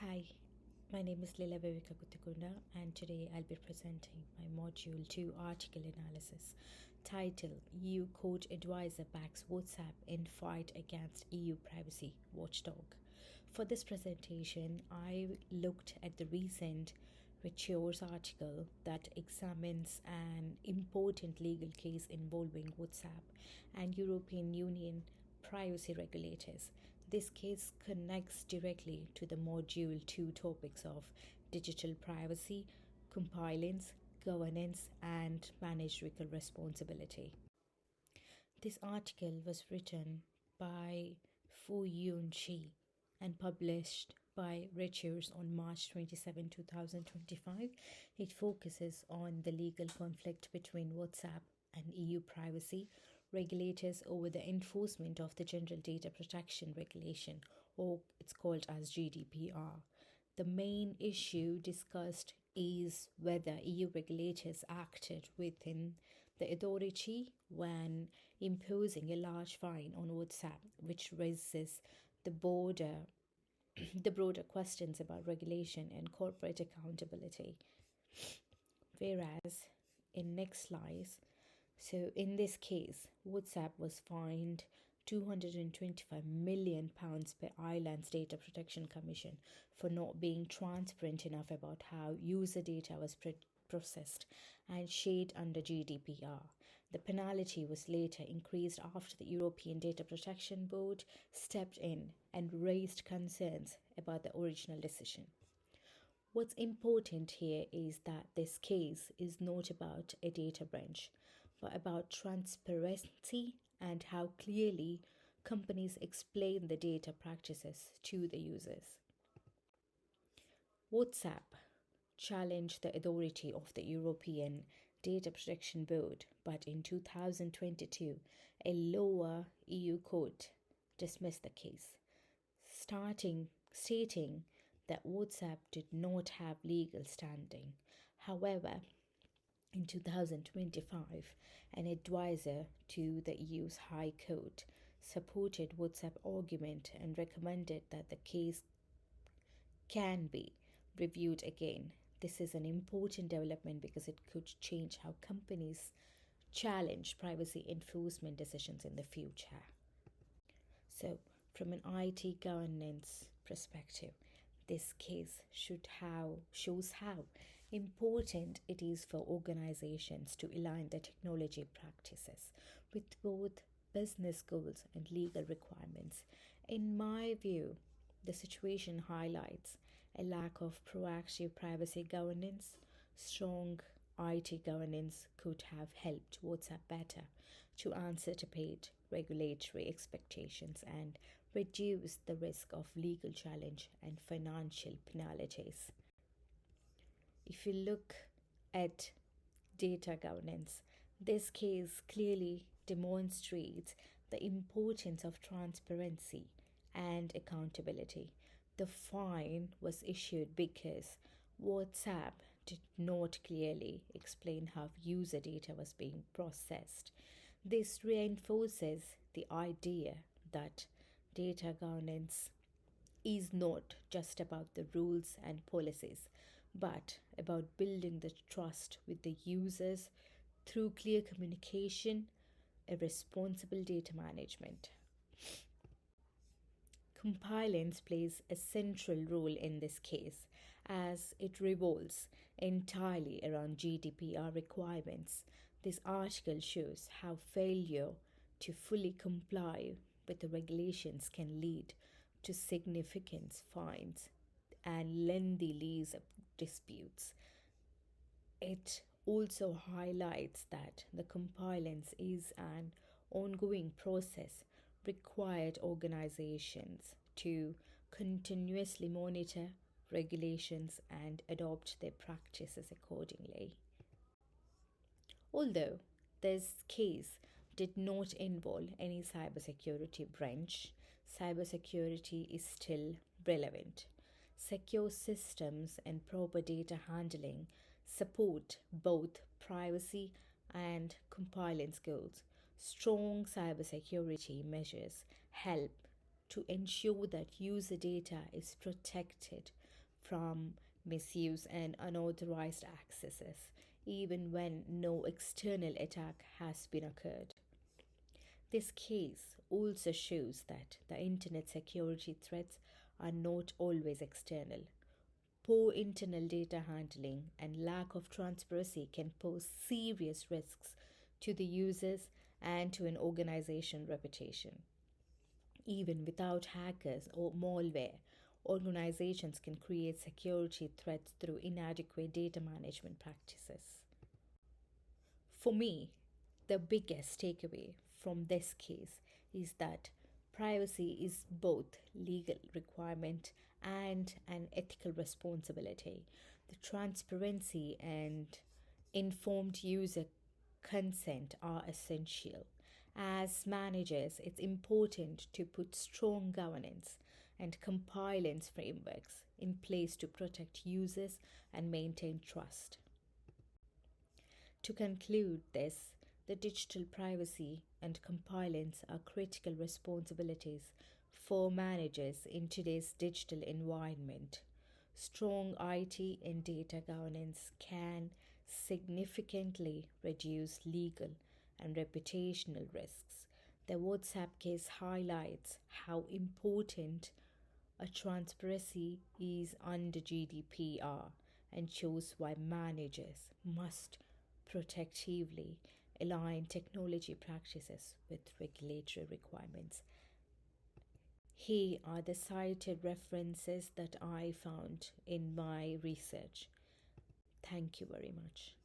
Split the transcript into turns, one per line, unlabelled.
Hi, my name is Leela and today I'll be presenting my Module 2 article analysis. Title: EU Court Advisor backs WhatsApp in fight against EU privacy watchdog. For this presentation, I looked at the recent Richard's article that examines an important legal case involving WhatsApp and European Union privacy regulators. This case connects directly to the Module 2 topics of digital privacy, compliance, governance, and managerial responsibility. This article was written by Fu Yun Shi and published by Richards on March 27, 2025. It focuses on the legal conflict between WhatsApp and EU privacy regulators over the enforcement of the General Data Protection Regulation, or it's called as GDPR. The main issue discussed is whether EU regulators acted within the authority when imposing a large fine on WhatsApp, which raises the border the broader questions about regulation and corporate accountability. Whereas in next slides, so in this case, WhatsApp was fined £225 million per Ireland's Data Protection Commission for not being transparent enough about how user data was processed and shared under GDPR. The penalty was later increased after the European Data Protection Board stepped in and raised concerns about the original decision. What's important here is that this case is not about a data breach, but about transparency and how clearly companies explain the data practices to the users. WhatsApp challenged the authority of the European Data Protection Board, but in 2022, a lower EU court dismissed the case, stating that WhatsApp did not have legal standing. However, in 2025, an advisor to the EU's High Court supported WhatsApp's argument and recommended that the case can be reviewed again. This is an important development because it could change how companies challenge privacy enforcement decisions in the future. So, from an IT governance perspective, this case shows how important it is for organizations to align their technology practices with both business goals and legal requirements. In my view, the situation highlights a lack of proactive privacy governance. Strong IT governance could have helped WhatsApp better to anticipate regulatory expectations and reduce the risk of legal challenge and financial penalties. If you look at data governance, this case clearly demonstrates the importance of transparency and accountability. The fine was issued because WhatsApp did not clearly explain how user data was being processed. This reinforces the idea that data governance is not just about the rules and policies, but about building the trust with the users through clear communication and responsible data management. Compliance plays a central role in this case as it revolves entirely around GDPR requirements. This article shows how failure to fully comply with the regulations can lead to significant fines and lengthy lease disputes. It also highlights that the compliance is an ongoing process required organizations to continuously monitor regulations and adopt their practices accordingly. Although this case did not involve any cybersecurity branch, cybersecurity is still relevant. Secure systems and proper data handling support both privacy and compliance goals. Strong cybersecurity measures help to ensure that user data is protected from misuse and unauthorized accesses, even when no external attack has been occurred. This case also shows that the internet security threats are not always external. Poor internal data handling and lack of transparency can pose serious risks to the users and to an organization reputation. Even without hackers or malware, organizations can create security threats through inadequate data management practices. For me, the biggest takeaway from this case is that privacy is both legal requirement and an ethical responsibility. The transparency and informed user consent are essential. As managers, it's important to put strong governance and compliance frameworks in place to protect users and maintain trust. To conclude this, the digital privacy and compliance are critical responsibilities for managers in today's digital environment. Strong IT and data governance can significantly reduce legal and reputational risks. The WhatsApp case highlights how important a transparency is under GDPR and shows why managers must protectively align technology practices with regulatory requirements. Here are the cited references that I found in my research. Thank you very much.